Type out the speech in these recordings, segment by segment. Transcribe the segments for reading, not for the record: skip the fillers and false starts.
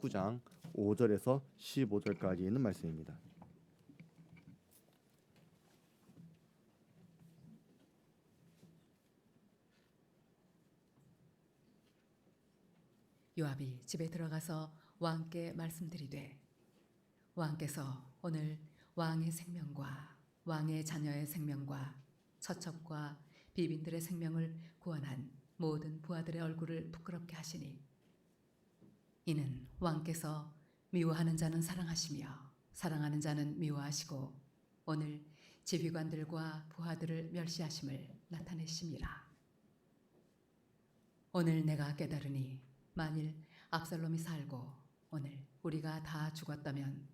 19장 5절에서 15절까지 있는 말씀입니다. 요압이 집에 들어가서 왕께 말씀드리되 왕께서 오늘 왕의 생명과 왕의 자녀의 생명과 처첩과 비빈들의 생명을 구원한 모든 부하들의 얼굴을 부끄럽게 하시니 이는 왕께서 미워하는 자는 사랑하시며 사랑하는 자는 미워하시고 오늘 지휘관들과 부하들을 멸시하심을 나타내심이라. 오늘 내가 깨달으니 만일 압살롬이 살고 오늘 우리가 다 죽었다면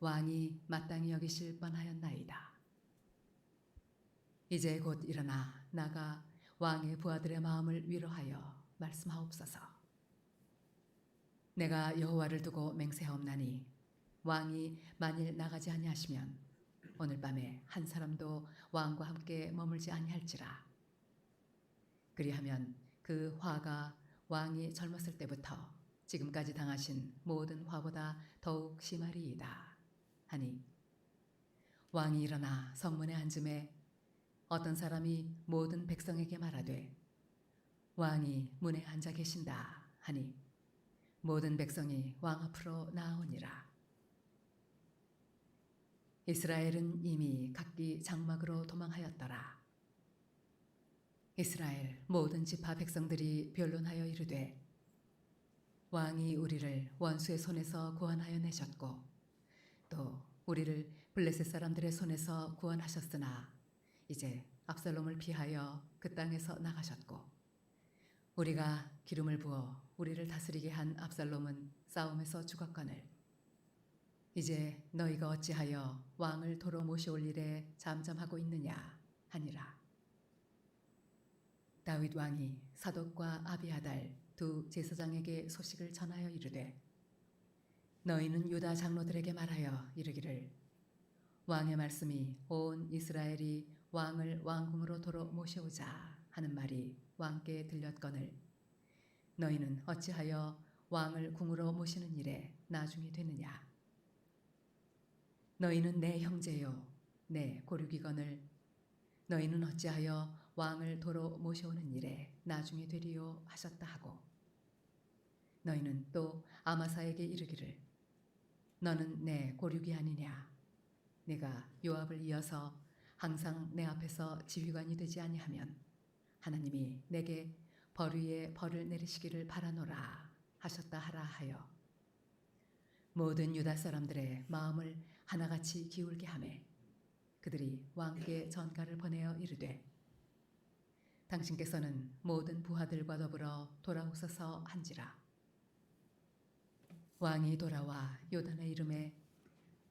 왕이 마땅히 여기실 뻔하였나이다. 이제 곧 일어나 나가 왕의 부하들의 마음을 위로하여 말씀하옵소서. 내가 여호와를 두고 맹세하옵나니 왕이 만일 나가지 아니하시면 오늘 밤에 한 사람도 왕과 함께 머물지 아니할지라. 그리하면 그 화가 왕이 젊었을 때부터 지금까지 당하신 모든 화보다 더욱 심하리이다 하니 왕이 일어나 성문에 앉음에 어떤 사람이 모든 백성에게 말하되 왕이 문에 앉아 계신다 하니 모든 백성이 왕 앞으로 나아오니라. 이스라엘은 이미 각기 장막으로 도망하였더라. 이스라엘 모든 지파 백성들이 변론하여 이르되 왕이 우리를 원수의 손에서 구원하여 내셨고 또 우리를 블레셋 사람들의 손에서 구원하셨으나 이제 압살롬을 피하여 그 땅에서 나가셨고 우리가 기름을 부어 우리를 다스리게 한 압살롬은 싸움에서 죽었거늘 이제 너희가 어찌하여 왕을 도로 모셔올 일에 잠잠하고 있느냐 하니라. 다윗 왕이 사독과 아비아달 두 제사장에게 소식을 전하여 이르되 너희는 유다 장로들에게 말하여 이르기를 왕의 말씀이 온 이스라엘이 왕을 왕궁으로 도로 모셔오자 하는 말이 왕께 들렸거늘 너희는 어찌하여 왕을 궁으로 모시는 일에 나중이 되느냐. 너희는 내 형제요 내 고륙이거늘 너희는 어찌하여 왕을 도로 모셔오는 일에 나중에 되리요 하셨다 하고 너희는 또 아마사에게 이르기를 너는 내 고륙이 아니냐. 내가 요압을 이어서 항상 내 앞에서 지휘관이 되지 아니하면 하나님이 내게 벌 위에 벌을 내리시기를 바라노라 하셨다 하라 하여 모든 유다 사람들의 마음을 하나같이 기울게 하매 그들이 왕께 전가를 보내어 이르되 당신께서는 모든 부하들과 더불어 돌아오소서 한지라. 왕이 돌아와 요단의 이름에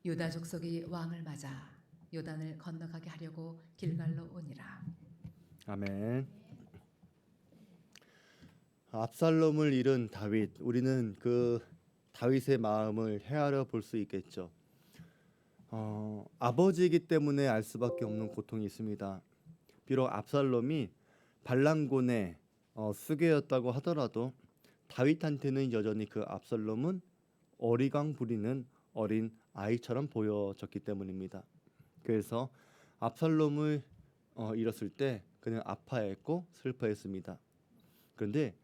유다 족속이 왕을 맞아 요단을 건너가게 하려고 길갈로 오니라. 아멘. 압살롬을 잃은 다윗, 우리는 그 다윗의 마음을 헤아려 볼 수 있겠죠. 아버지이기 때문에 알 수밖에 없는 고통이 있습니다. 비록 압살롬이 반란군의 수괴였다고 하더라도 다윗한테는 여전히 그 압살롬은 어리광 부리는 어린 아이처럼 보여졌기 때문입니다. 그래서 압살롬을 잃었을 때 그는 아파했고 슬퍼했습니다. 그런데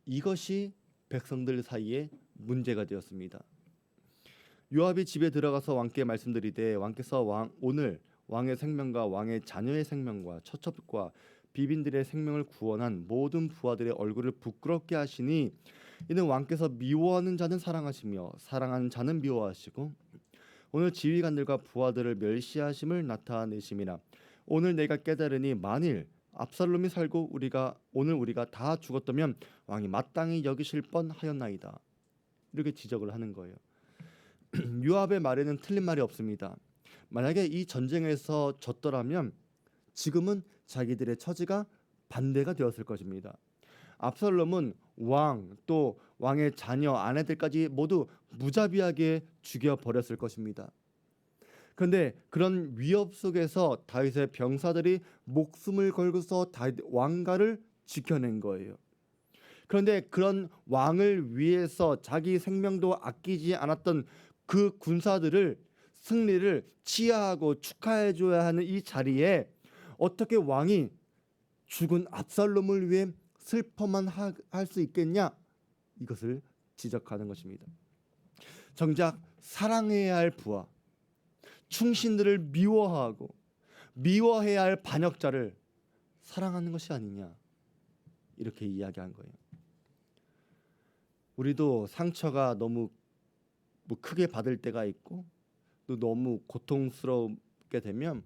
이것이 백성들 사이에 문제가 되었습니다. 요압이 집에 들어가서 왕께 말씀드리되 왕께서 오늘 왕의 생명과 왕의 자녀의 생명과 처첩과 비빈들의 생명을 구원한 모든 부하들의 얼굴을 부끄럽게 하시니 이는 왕께서 미워하는 자는 사랑하시며 사랑하는 자는 미워하시고 오늘 지휘관들과 부하들을 멸시하심을 나타내심이라. 오늘 내가 깨달으니 만일 압살롬이 살고 오늘 우리가 다 죽었다면 왕이 마땅히 여기실 뻔하였나이다. 이렇게 지적을 하는 거예요. 요압의 말에는 틀린 말이 없습니다. 만약에 이 전쟁에서 졌더라면 지금은 자기들의 처지가 반대가 되었을 것입니다. 압살롬은 왕 또 왕의 자녀 아내들까지 모두 무자비하게 죽여버렸을 것입니다. 그런데 그런 위협 속에서 다윗의 병사들이 목숨을 걸고서 다윗 왕가를 지켜낸 거예요. 그런데 그런 왕을 위해서 자기 생명도 아끼지 않았던 그 군사들을 승리를 치하하고 축하해 줘야 하는 이 자리에 어떻게 왕이 죽은 압살롬을 위해 슬퍼만 할 수 있겠냐? 이것을 지적하는 것입니다. 정작 사랑해야 할 부하, 충신들을 미워하고 미워해야 할 반역자를 사랑하는 것이 아니냐, 이렇게 이야기한 거예요. 우리도 상처가 너무 크게 받을 때가 있고 또 너무 고통스럽게 되면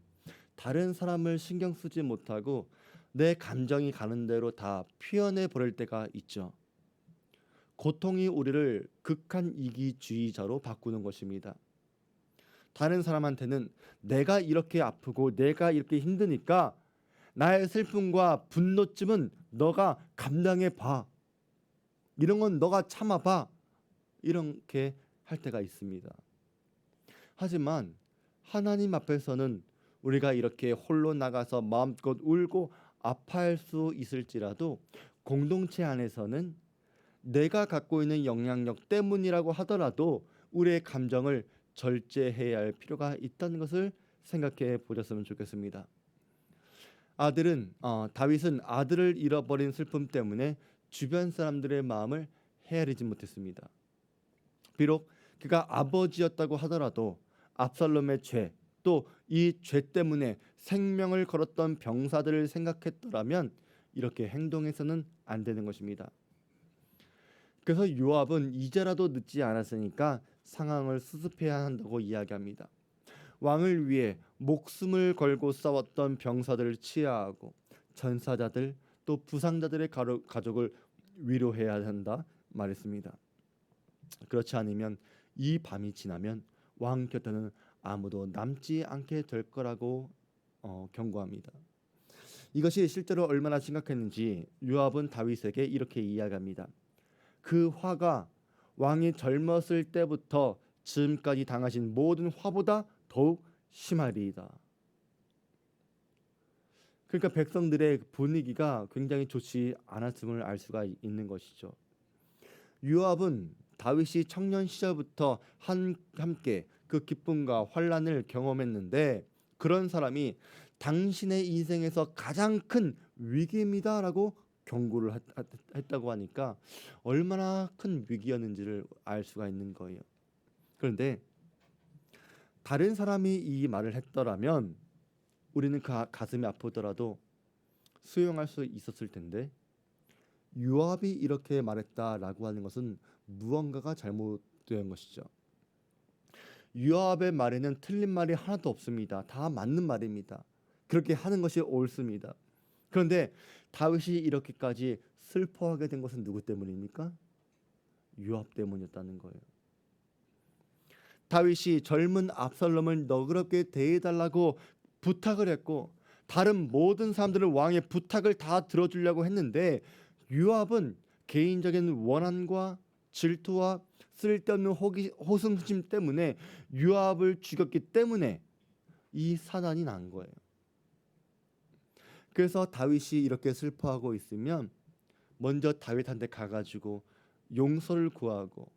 다른 사람을 신경 쓰지 못하고 내 감정이 가는 대로 다 표현해 버릴 때가 있죠. 고통이 우리를 극한 이기주의자로 바꾸는 것입니다. 다른 사람한테는 내가 이렇게 아프고 내가 이렇게 힘드니까 나의 슬픔과 분노쯤은 너가 감당해 봐. 이런 건 너가 참아 봐. 이렇게 할 때가 있습니다. 하지만 하나님 앞에서는 우리가 이렇게 홀로 나가서 마음껏 울고 아파할 수 있을지라도 공동체 안에서는 내가 갖고 있는 영향력 때문이라고 하더라도 우리의 감정을 절제해야 할 필요가 있다는 것을 생각해 보셨으면 좋겠습니다. 다윗은 아들을 잃어버린 슬픔 때문에 주변 사람들의 마음을 헤아리지 못했습니다. 비록 그가 아버지였다고 하더라도 압살롬의 죄, 또 이 죄 때문에 생명을 걸었던 병사들을 생각했더라면 이렇게 행동해서는 안 되는 것입니다. 그래서 요압은 이제라도 늦지 않았으니까 상황을 수습해야 한다고 이야기합니다. 왕을 위해 목숨을 걸고 싸웠던 병사들을 치하하고 전사자들 또 부상자들의 가족을 위로해야 한다 말했습니다. 그렇지 않으면 이 밤이 지나면 왕 곁에는 아무도 남지 않게 될 거라고 경고합니다. 이것이 실제로 얼마나 심각했는지 요압은 다윗에게 이렇게 이야기합니다. 그 화가 왕이 젊었을 때부터 지금까지 당하신 모든 화보다 더욱 심하리이다. 그러니까 백성들의 분위기가 굉장히 좋지 않았음을 알 수가 있는 것이죠. 요압은 다윗이 청년 시절부터 함께 그 기쁨과 환란을 경험했는데 그런 사람이 당신의 인생에서 가장 큰 위기입니다라고 경고를 했다고 하니까 얼마나 큰 위기였는지를 알 수가 있는 거예요. 그런데 다른 사람이 이 말을 했더라면 우리는 그 가슴이 아프더라도 수용할 수 있었을 텐데 요압이 이렇게 말했다라고 하는 것은 무언가가 잘못된 것이죠. 요압의 말에는 틀린 말이 하나도 없습니다. 다 맞는 말입니다. 그렇게 하는 것이 옳습니다. 그런데 다윗이 이렇게까지 슬퍼하게 된 것은 누구 때문입니까? 요압 때문이었다는 거예요. 다윗이 젊은 압살롬을 너그럽게 대해달라고 부탁을 했고 다른 모든 사람들은 왕의 부탁을 다 들어주려고 했는데 요압은 개인적인 원한과 질투와 쓸데없는 호승심 때문에 요압을 죽였기 때문에 이 사단이 난 거예요. 그래서 다윗이 이렇게 슬퍼하고 있으면 먼저 다윗한테 가가지고 용서를 구하고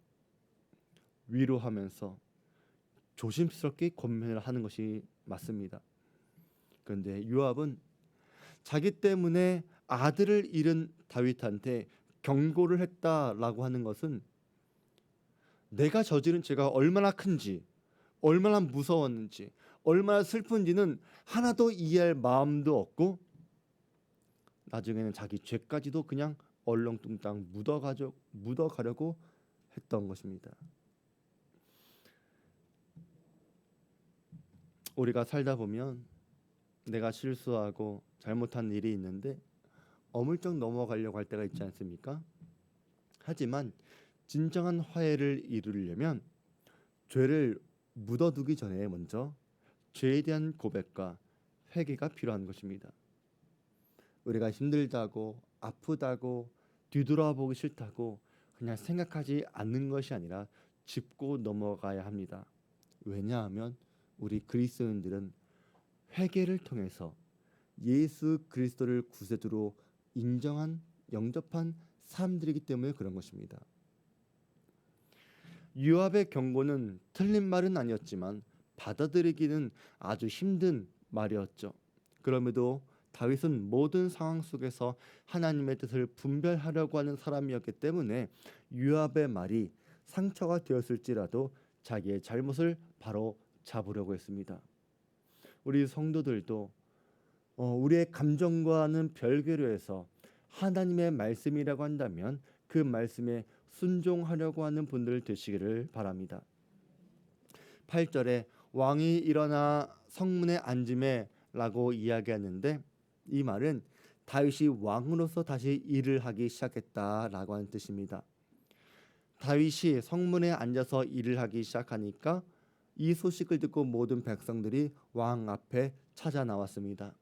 위로하면서 조심스럽게 권면을 하는 것이 맞습니다. 그런데 요압은 자기 때문에 아들을 잃은 다윗한테 경고를 했다라고 하는 것은 내가 저지른 죄가 얼마나 큰지, 얼마나 무서웠는지, 얼마나 슬픈지는 하나도 이해할 마음도 없고 나중에는 자기 죄까지도 그냥 얼렁뚱땅 묻어가려고 했던 것입니다. 우리가 살다 보면 내가 실수하고 잘못한 일이 있는데 어물쩍 넘어가려고 할 때가 있지 않습니까? 하지만 진정한 화해를 이루려면 죄를 묻어두기 전에 먼저 죄에 대한 고백과 회개가 필요한 것입니다. 우리가 힘들다고 아프다고 뒤돌아보기 싫다고 그냥 생각하지 않는 것이 아니라 짚고 넘어가야 합니다. 왜냐하면 우리 그리스도인들은 회개를 통해서 예수 그리스도를 구세주로 인정한 영접한 사람들이기 때문에 그런 것입니다. 요압의 경고는 틀린 말은 아니었지만 받아들이기는 아주 힘든 말이었죠. 그럼에도 다윗은 모든 상황 속에서 하나님의 뜻을 분별하려고 하는 사람이었기 때문에 요압의 말이 상처가 되었을지라도 자기의 잘못을 바로 잡으려고 했습니다. 우리 성도들도 우리의 감정과는 별개로 해서 하나님의 말씀이라고 한다면 그 말씀에 순종하려고 하는 분들 되시기를 바랍니다. 8절에 왕이 일어나 성문에 앉음에 라고 이야기하는데 이 말은 다윗이 왕으로서 다시 일을 하기 시작했다라고 하는 뜻입니다. 다윗이 성문에 앉아서 일을 하기 시작하니까 이 소식을 듣고 모든 백성들이 왕 앞에 찾아 나왔습니다.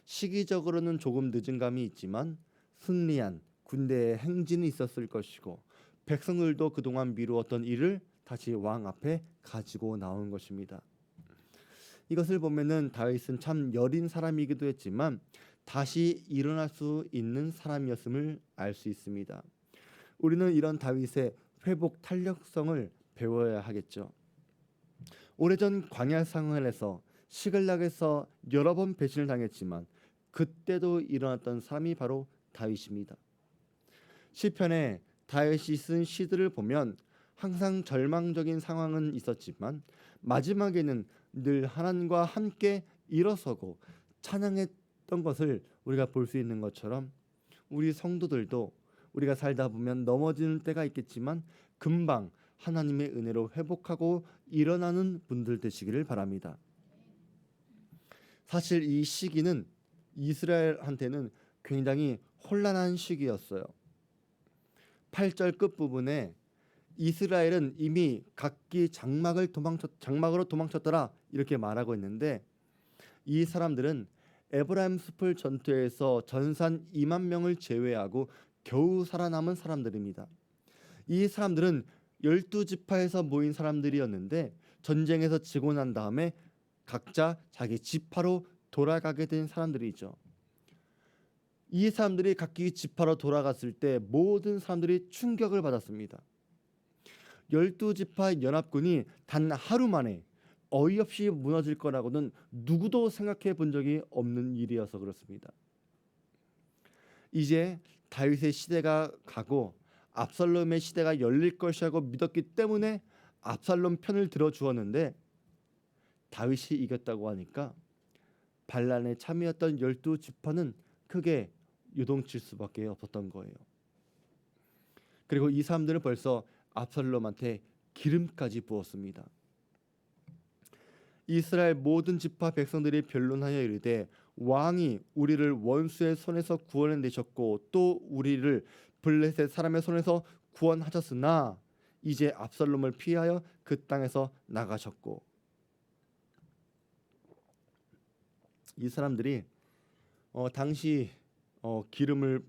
시기적으로는 조금 늦은 감이 있지만 승리한 군대의 행진이 있었을 것이고 백성들도 그동안 미루었던 일을 다시 왕 앞에 가지고 나온 것입니다. 이것을 보면은 다윗은 참 여린 사람이기도 했지만 다시 일어날 수 있는 사람이었음을 알 수 있습니다. 우리는 이런 다윗의 회복 탄력성을 배워야 하겠죠. 오래전 광야 생활에서 시글락에서 여러 번 배신을 당했지만 그때도 일어났던 사람이 바로 다윗입니다. 시편에 다윗이 쓴 시들을 보면 항상 절망적인 상황은 있었지만 마지막에는 늘 하나님과 함께 일어서고 찬양했던 것을 우리가 볼 수 있는 것처럼 우리 성도들도 우리가 살다 보면 넘어지는 때가 있겠지만 금방 하나님의 은혜로 회복하고 일어나는 분들 되시기를 바랍니다. 사실 이 시기는 이스라엘한테는 굉장히 혼란한 시기였어요. 8절 끝부분에 이스라엘은 이미 각기 장막으로 도망쳤더라 이렇게 말하고 있는데 이 사람들은 에브라임 숲을 전투에서 전산 2만 명을 제외하고 겨우 살아남은 사람들입니다. 이 사람들은 12지파에서 모인 사람들이었는데 전쟁에서 지고 난 다음에 각자 자기 지파로 돌아가게 된 사람들이죠. 이 사람들이 각기 지파로 돌아갔을 때 모든 사람들이 충격을 받았습니다. 12지파 연합군이 단 하루 만에 어이없이 무너질 거라고는 누구도 생각해 본 적이 없는 일이어서 그렇습니다. 이제 다윗의 시대가 가고 압살롬의 시대가 열릴 것이라고 믿었기 때문에 압살롬 편을 들어 주었는데 다윗이 이겼다고 하니까 반란에 참여했던 12지파는 크게 요동칠 수밖에 없었던 거예요. 그리고 이 사람들은 벌써 압살롬한테 기름까지 부었습니다. 이스라엘 모든 지파 백성들이 변론하여 이르되 왕이 우리를 원수의 손에서 구원해내셨고 또 우리를 블레셋 사람의 손에서 구원하셨으나 이제 압살롬을 피하여 그 땅에서 나가셨고 이 사람들이 당시 기름을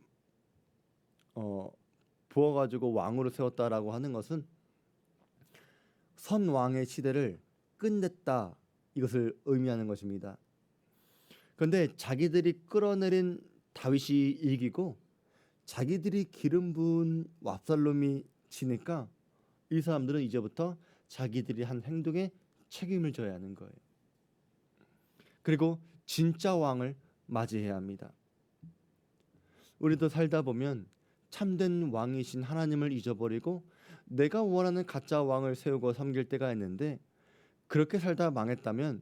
부어가지고 왕으로 세웠다라고 하는 것은 선 왕의 시대를 끝냈다 이것을 의미하는 것입니다. 그런데 자기들이 끌어내린 다윗이 이기고 자기들이 기름 부은 압살롬이 지니까 이 사람들은 이제부터 자기들이 한 행동에 책임을 져야 하는 거예요. 그리고 진짜 왕을 맞이해야 합니다. 우리도 살다 보면 참된 왕이신 하나님을 잊어버리고 내가 원하는 가짜 왕을 세우고 섬길 때가 있는데 그렇게 살다 망했다면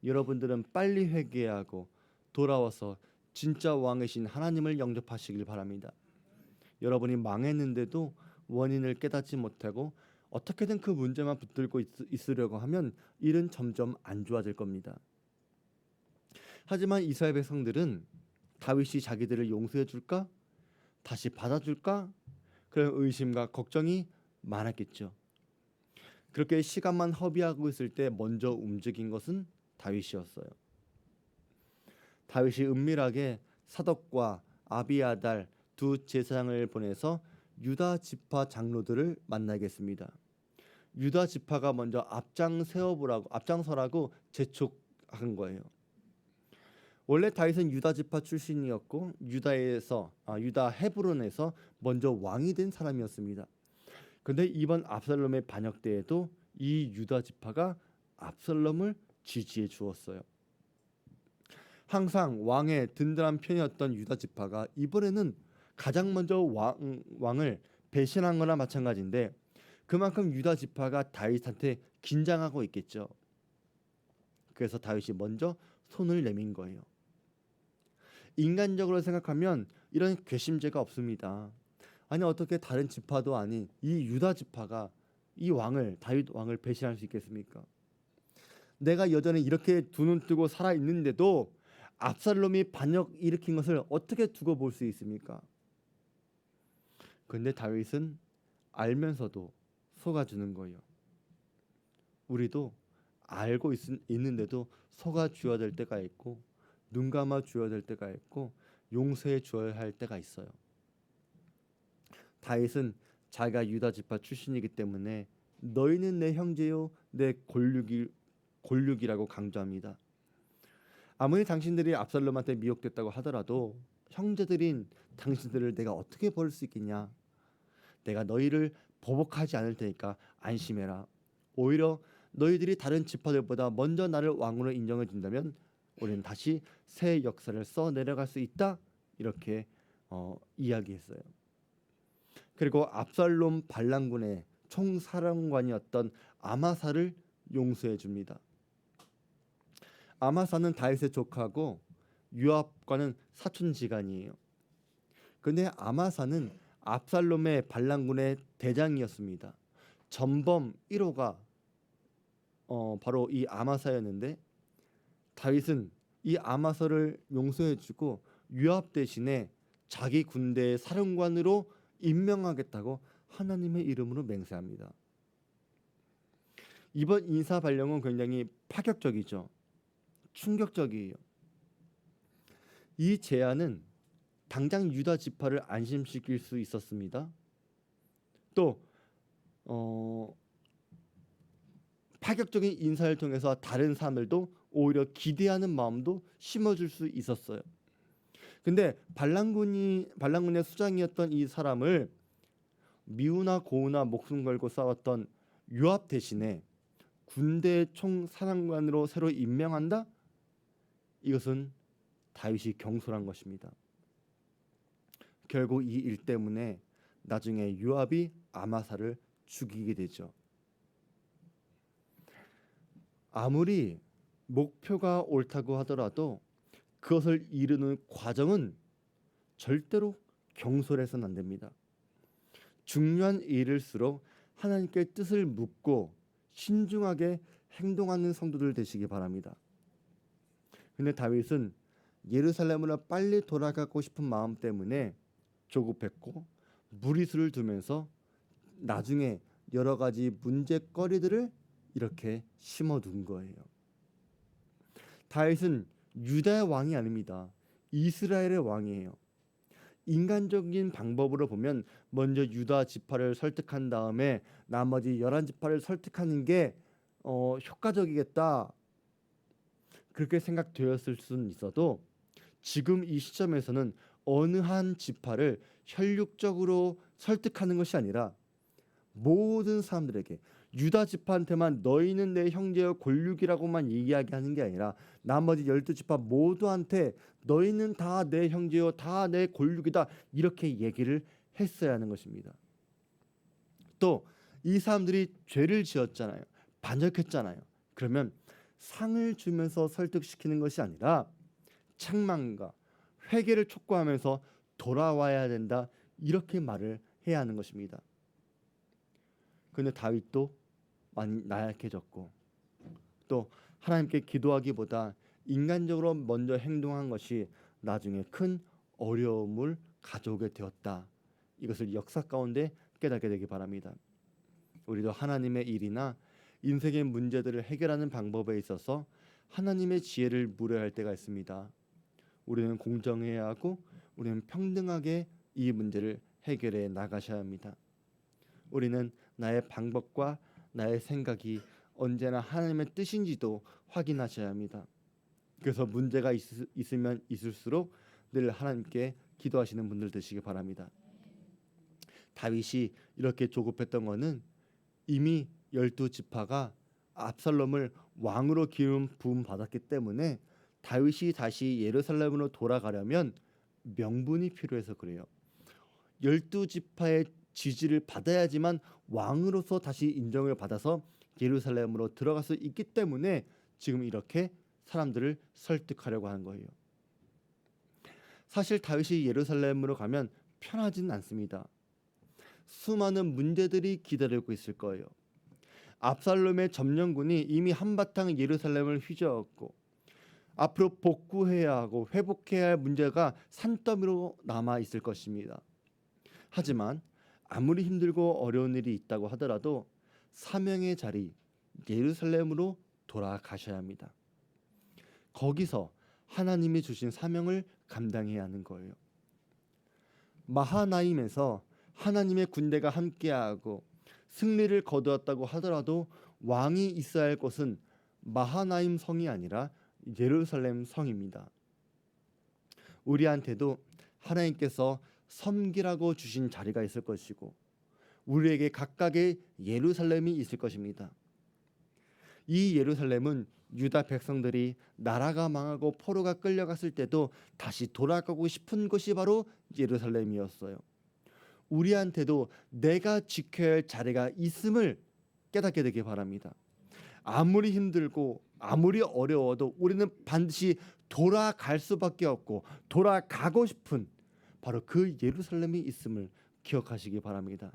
여러분들은 빨리 회개하고 돌아와서 진짜 왕이신 하나님을 영접하시길 바랍니다. 여러분이 망했는데도 원인을 깨닫지 못하고 어떻게든 그 문제만 붙들고 있으려고 하면 일은 점점 안 좋아질 겁니다. 하지만 이스라엘 백성들은 다윗이 자기들을 용서해 줄까? 다시 받아줄까? 그런 의심과 걱정이 많았겠죠. 그렇게 시간만 허비하고 있을 때 먼저 움직인 것은 다윗이었어요. 다윗이 은밀하게 사독과 아비아달 두 제사장을 보내서 유다 지파 장로들을 만나겠습니다. 유다 지파가 먼저 앞장서라고 재촉한 거예요. 원래 다윗은 유다 지파 출신이었고 유다 헤브론에서 먼저 왕이 된 사람이었습니다. 근데 이번 압살롬의 반역 때에도 이 유다 지파가 압살롬을 지지해 주었어요. 항상 왕의 든든한 편이었던 유다 지파가 이번에는 가장 먼저 왕을 배신한 거나 마찬가지인데 그만큼 유다 지파가 다윗한테 긴장하고 있겠죠. 그래서 다윗이 먼저 손을 내민 거예요. 인간적으로 생각하면 이런 괘씸죄가 없습니다. 아니 어떻게 다른 지파도 아닌 이 유다 지파가 이 다윗 왕을 배신할 수 있겠습니까? 내가 여전히 이렇게 두 눈 뜨고 살아 있는데도 압살롬이 반역 일으킨 것을 어떻게 두고 볼 수 있습니까? 근데 다윗은 알면서도 속아주는 거예요. 우리도 알고 있는데도 속아줘야 될 때가 있고 눈 감아 줘야 될 때가 있고 용서해 줘야 할 때가 있어요. 다윗은 자기가 유다 지파 출신이기 때문에 너희는 내 형제요 내 골육이라고 강조합니다. 아무리 당신들이 압살롬한테 미혹됐다고 하더라도 형제들인 당신들을 내가 어떻게 버릴 수 있겠냐? 내가 너희를 보복하지 않을 테니까 안심해라. 오히려 너희들이 다른 지파들보다 먼저 나를 왕으로 인정해 준다면 우리는 다시 새 역사를 써 내려갈 수 있다. 이렇게 이야기했어요. 그리고 압살롬 반란군의 총사령관이었던 아마사를 용서해 줍니다. 아마사는 다윗의 조카고 요압과는 사촌지간이에요. 근데 아마사는 압살롬의 반란군의 대장이었습니다. 전범 1호가 바로 이 아마사였는데 다윗은 이 아마사를 용서해주고 요압 대신에 자기 군대의 사령관으로 임명하겠다고 하나님의 이름으로 맹세합니다. 이번 인사 발령은 굉장히 파격적이죠. 충격적이에요. 이 제안은 당장 유다 지파를 안심시킬 수 있었습니다. 또 파격적인 인사를 통해서 다른 사람들도 오히려 기대하는 마음도 심어줄 수 있었어요. 근데 반란군의 수장이었던 이 사람을 미우나 고우나 목숨 걸고 싸웠던 요압 대신에 군대 총사령관으로 새로 임명한다? 이것은 다윗이 경솔한 것입니다. 결국 이 일 때문에 나중에 요압이 아마사를 죽이게 되죠. 아무리 목표가 옳다고 하더라도 그것을 이루는 과정은 절대로 경솔해서는 안 됩니다. 중요한 일일수록 하나님께 뜻을 묻고 신중하게 행동하는 성도들 되시기 바랍니다. 근데 다윗은 예루살렘으로 빨리 돌아가고 싶은 마음 때문에 조급했고 무리수를 두면서 나중에 여러 가지 문제거리들을 이렇게 심어둔 거예요. 다윗은 유다의 왕이 아닙니다. 이스라엘의 왕이에요. 인간적인 방법으로 보면 먼저 유다 지파를 설득한 다음에 나머지 11지파를 설득하는 게 효과적이겠다. 그렇게 생각되었을 수는 있어도 지금 이 시점에서는 어느 한 지파를 혈육적으로 설득하는 것이 아니라 모든 사람들에게 유다 지파한테만 너희는 내 형제여 골육이라고만 이야기하는 게 아니라 나머지 12지파 모두한테 너희는 다 내 형제여 다 내 골육이다 이렇게 얘기를 했어야 하는 것입니다. 또 이 사람들이 죄를 지었잖아요. 반역했잖아요. 그러면 상을 주면서 설득시키는 것이 아니라 책망과 회개를 촉구하면서 돌아와야 된다 이렇게 말을 해야 하는 것입니다. 그런데 다윗도 많이 나약해졌고 또 하나님께 기도하기보다 인간적으로 먼저 행동한 것이 나중에 큰 어려움을 가져오게 되었다. 이것을 역사 가운데 깨닫게 되기 바랍니다. 우리도 하나님의 일이나 인생의 문제들을 해결하는 방법에 있어서 하나님의 지혜를 물어야 할 때가 있습니다. 우리는 공정해야 하고 우리는 평등하게 이 문제를 해결해 나가셔야 합니다. 우리는 나의 방법과 나의 생각이 언제나 하나님의 뜻인지도 확인하셔야 합니다. 그래서 문제가 있으면 있을수록 늘 하나님께 기도하시는 분들 되시기 바랍니다. 다윗이 이렇게 조급했던 것은 이미 12지파가 압살롬을 왕으로 기름 부음 받았기 때문에 다윗이 다시 예루살렘으로 돌아가려면 명분이 필요해서 그래요. 12지파의 지지를 받아야지만 왕으로서 다시 인정을 받아서 예루살렘으로 들어갈 수 있기 때문에 지금 이렇게 사람들을 설득하려고 하는 거예요. 사실 다윗이 예루살렘으로 가면 편하지는 않습니다. 수많은 문제들이 기다리고 있을 거예요. 압살롬의 점령군이 이미 한바탕 예루살렘을 휘저었고 앞으로 복구해야 하고 회복해야 할 문제가 산더미로 남아 있을 것입니다. 하지만 아무리 힘들고 어려운 일이 있다고 하더라도 사명의 자리 예루살렘으로 돌아가셔야 합니다. 거기서 하나님이 주신 사명을 감당해야 하는 거예요. 마하나임에서 하나님의 군대가 함께하고 승리를 거두었다고 하더라도 왕이 있어야 할 곳은 마하나임 성이 아니라 예루살렘 성입니다. 우리한테도 하나님께서 섬기라고 주신 자리가 있을 것이고 우리에게 각각의 예루살렘이 있을 것입니다. 이 예루살렘은 유다 백성들이 나라가 망하고 포로가 끌려갔을 때도 다시 돌아가고 싶은 곳이 바로 예루살렘이었어요. 우리한테도 내가 지켜야 할 자리가 있음을 깨닫게 되기 바랍니다. 아무리 힘들고 아무리 어려워도 우리는 반드시 돌아갈 수밖에 없고 돌아가고 싶은 바로 그 예루살렘이 있음을 기억하시기 바랍니다.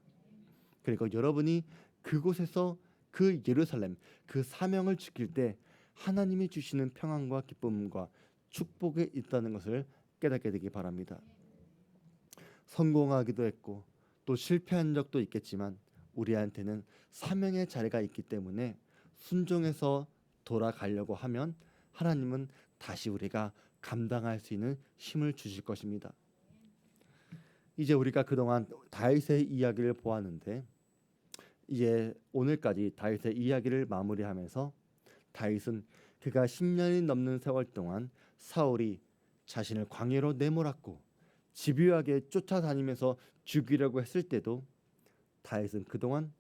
그리고 여러분이 그곳에서 그 예루살렘, 그 사명을 지킬 때 하나님이 주시는 평안과 기쁨과 축복이 있다는 것을 깨닫게 되기 바랍니다. 성공하기도 했고 또 실패한 적도 있겠지만 우리한테는 사명의 자리가 있기 때문에 순종해서 돌아가려고 하면 하나님은 다시 우리가 감당할 수 있는 힘을 주실 것입니다. 이제 우리가 그동안 다윗의 이야기를 보았는데 이제 오늘까지 다윗의 이야기를 마무리하면서 다윗은 그가 10년이 넘는 세월 동안 사울이 자신을 광야로 내몰았고 집요하게 쫓아다니면서 죽이려고 했을 때도 다윗은 그동안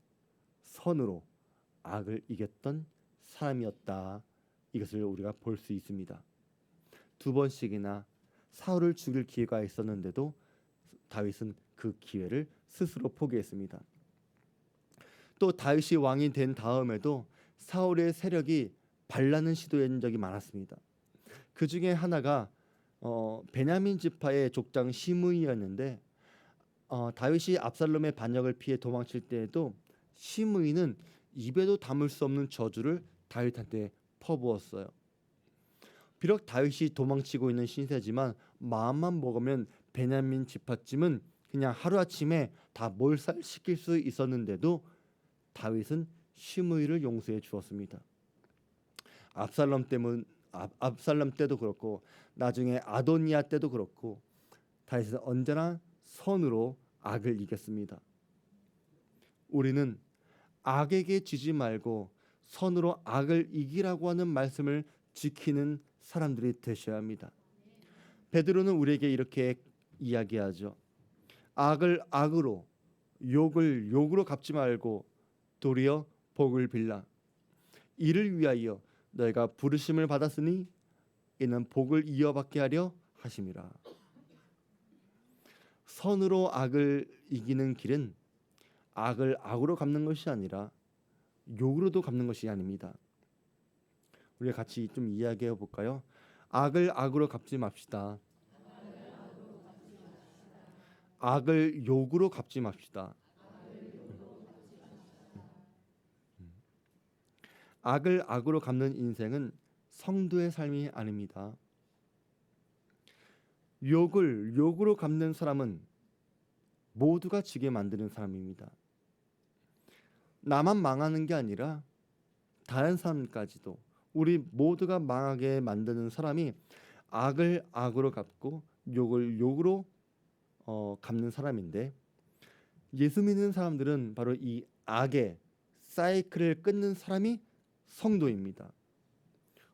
선으로 악을 이겼던 사람이었다. 이것을 우리가 볼 수 있습니다. 2번씩이나 사울을 죽일 기회가 있었는데도 다윗은 그 기회를 스스로 포기했습니다. 또 다윗이 왕이 된 다음에도 사울의 세력이 반란을 시도한 적이 많았습니다. 그 중에 하나가 베냐민 지파의 족장 시므이였는데 다윗이 압살롬의 반역을 피해 도망칠 때에도 시므이는 입에도 담을 수 없는 저주를 다윗한테 퍼부었어요. 비록 다윗이 도망치고 있는 신세지만 마음만 먹으면 베냐민 지파쯤은 그냥 하루아침에 다 몰살시킬 수 있었는데도 다윗은 시므이를 용서해 주었습니다. 압살롬 때도 그렇고 나중에 아도니아 때도 그렇고 다윗은 언제나 선으로 악을 이겼습니다. 우리는 악에게 지지 말고 선으로 악을 이기라고 하는 말씀을 지키는 사람들이 되셔야 합니다. 베드로는 우리에게 이렇게 이야기하죠. 악을 악으로 욕을 욕으로 갚지 말고 도리어 복을 빌라. 이를 위하여 너희가 부르심을 받았으니 이는 복을 이어받게 하려 하심이라. 선으로 악을 이기는 길은 악을 악으로 갚는 것이 아니라 욕으로도 갚는 것이 아닙니다. 우리가 같이 좀 이야기해 볼까요? 악을 악으로 갚지 맙시다. 악을 욕으로 갚지 맙시다. 악을 악으로 갚는 인생은 성도의 삶이 아닙니다. 욕을 욕으로 갚는 사람은 모두가 지게 만드는 사람입니다. 나만 망하는 게 아니라 다른 사람까지도 우리 모두가 망하게 만드는 사람이 악을 악으로 갚고 욕을 욕으로 갚는 사람인데 예수 믿는 사람들은 바로 이 악의 사이클을 끊는 사람이 성도입니다.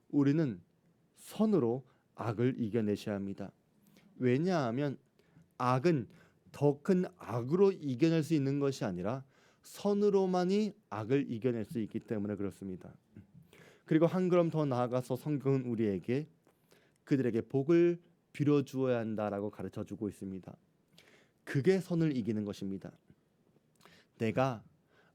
우리는 선으로 악을 이겨내셔야 합니다. 왜냐하면 악은 더 큰 악으로 이겨낼 수 있는 것이 아니라 선으로만이 악을 이겨낼 수 있기 때문에 그렇습니다. 그리고 한 걸음 더 나아가서 성경은 우리에게 그들에게 복을 빌어 주어야 한다라고 가르쳐 주고 있습니다. 그게 선을 이기는 것입니다. 내가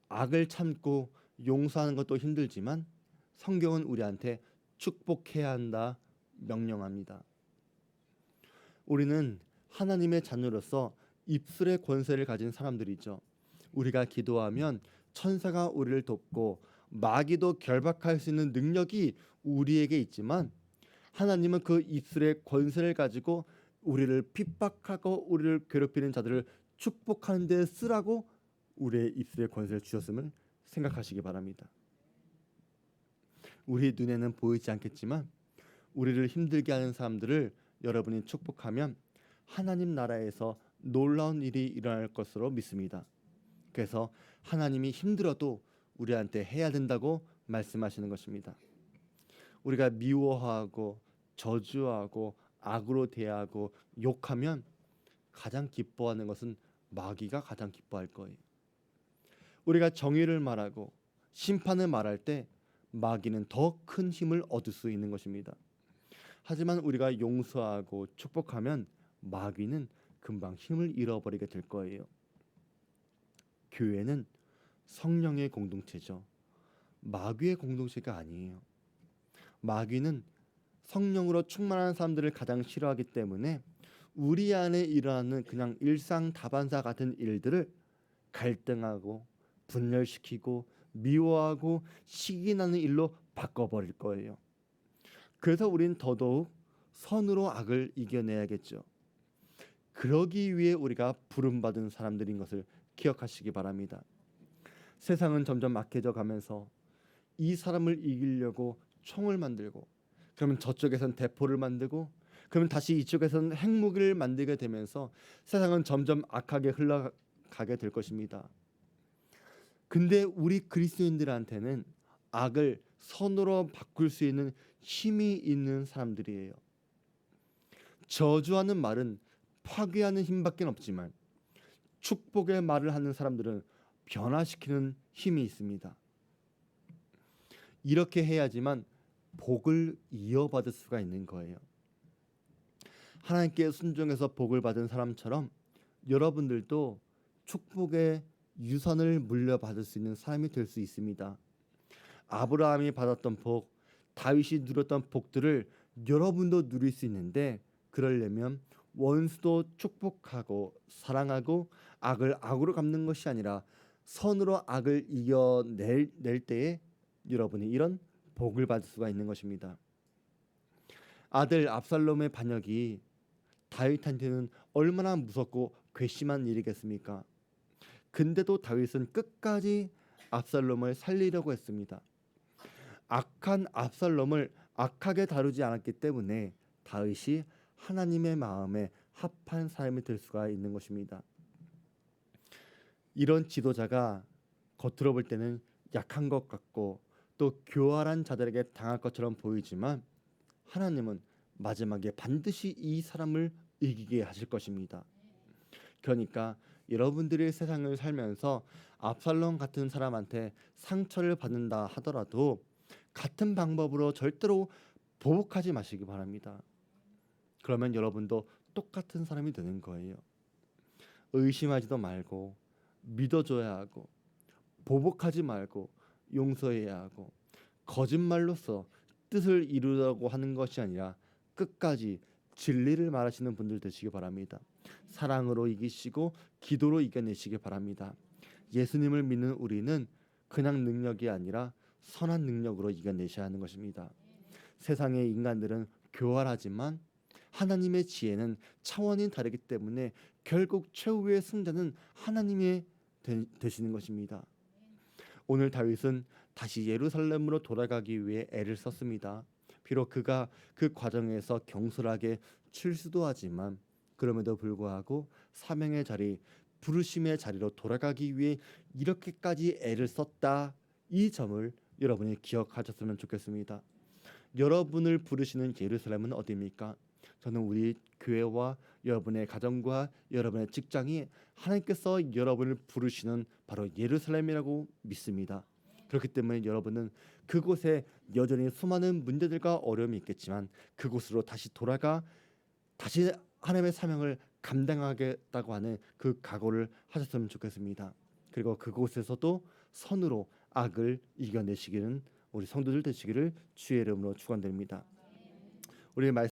악을 참고 용서하는 것도 힘들지만 성경은 우리한테 축복해야 한다 명령합니다. 우리는 하나님의 자녀로서 입술의 권세를 가진 사람들이죠. 우리가 기도하면 천사가 우리를 돕고 마귀도 결박할 수 있는 능력이 우리에게 있지만 하나님은 그 입술의 권세를 가지고 우리를 핍박하고 우리를 괴롭히는 자들을 축복하는 데 쓰라고 우리의 입술의 권세를 주셨음을 생각하시기 바랍니다. 우리 눈에는 보이지 않겠지만 우리를 힘들게 하는 사람들을 여러분이 축복하면 하나님 나라에서 놀라운 일이 일어날 것으로 믿습니다. 그래서 하나님이 힘들어도 우리한테 해야 된다고 말씀하시는 것입니다. 우리가 미워하고 저주하고 악으로 대하고 욕하면 가장 기뻐하는 것은 마귀가 가장 기뻐할 거예요. 우리가 정의를 말하고 심판을 말할 때 마귀는 더 큰 힘을 얻을 수 있는 것입니다. 하지만 우리가 용서하고 축복하면 마귀는 금방 힘을 잃어버리게 될 거예요. 교회는 성령의 공동체죠. 마귀의 공동체가 아니에요. 마귀는 성령으로 충만한 사람들을 가장 싫어하기 때문에 우리 안에 일어나는 그냥 일상 다반사 같은 일들을 갈등하고 분열시키고 미워하고 시기 나는 일로 바꿔버릴 거예요. 그래서 우린 더더욱 선으로 악을 이겨내야겠죠. 그러기 위해 우리가 부름받은 사람들인 것을 기억하시기 바랍니다. 세상은 점점 악해져 가면서 이 사람을 이기려고 총을 만들고 그러면 저쪽에선 대포를 만들고 그러면 다시 이쪽에선 핵무기를 만들게 되면서 세상은 점점 악하게 흘러가게 될 것입니다. 근데 우리 그리스도인들한테는 악을 선으로 바꿀 수 있는 힘이 있는 사람들이에요. 저주하는 말은 파괴하는 힘밖에 없지만 축복의 말을 하는 사람들은 변화시키는 힘이 있습니다. 이렇게 해야지만 복을 이어받을 수가 있는 거예요. 하나님께 순종해서 복을 받은 사람처럼 여러분들도 축복의 유산을 물려받을 수 있는 사람이 될 수 있습니다. 아브라함이 받았던 복, 다윗이 누렸던 복들을 여러분도 누릴 수 있는데 그러려면 원수도 축복하고 사랑하고 악을 악으로 갚는 것이 아니라 선으로 악을 이겨낼 때에 여러분이 이런 복을 받을 수가 있는 것입니다. 아들 압살롬의 반역이 다윗한테는 얼마나 무섭고 괘씸한 일이겠습니까? 근데도 다윗은 끝까지 압살롬을 살리려고 했습니다. 악한 압살롬을 악하게 다루지 않았기 때문에 다윗이 하나님의 마음에 합한 사람이 될 수가 있는 것입니다. 이런 지도자가 겉으로 볼 때는 약한 것 같고 또 교활한 자들에게 당할 것처럼 보이지만 하나님은 마지막에 반드시 이 사람을 이기게 하실 것입니다. 그러니까 여러분들이 세상을 살면서 압살롬 같은 사람한테 상처를 받는다 하더라도 같은 방법으로 절대로 보복하지 마시기 바랍니다. 그러면 여러분도 똑같은 사람이 되는 거예요. 의심하지도 말고 믿어줘야 하고 보복하지 말고 용서해야 하고 거짓말로서 뜻을 이루려고 하는 것이 아니라 끝까지 진리를 말하시는 분들 되시기 바랍니다. 사랑으로 이기시고 기도로 이겨내시기 바랍니다. 예수님을 믿는 우리는 그냥 능력이 아니라 선한 능력으로 이겨내셔야 하는 것입니다. 세상의 인간들은 교활하지만 하나님의 지혜는 차원이 다르기 때문에 결국 최후의 승자는 하나님이 되시는 것입니다. 오늘 다윗은 다시 예루살렘으로 돌아가기 위해 애를 썼습니다. 비록 그가 그 과정에서 경솔하게 출수도 그럼에도 불구하고 사명의 자리, 부르심의 자리로 돌아가기 위해 이렇게까지 애를 썼다. 이 점을 여러분이 기억하셨으면 좋겠습니다. 여러분을 부르시는 예루살렘은 어디입니까? 저는 우리 교회와 여러분의 가정과 여러분의 직장이 하나님께서 여러분을 부르시는 바로 예루살렘이라고 믿습니다. 그렇기 때문에 여러분은 그곳에 여전히 수많은 문제들과 어려움이 있겠지만 그곳으로 다시 돌아가 다시 하나님의 사명을 감당하겠다고 하는 그 각오를 하셨으면 좋겠습니다. 그리고 그곳에서도 선으로 악을 이겨내시기는 우리 성도들 되시기를 주의 이름으로 축원드립니다. 우리 말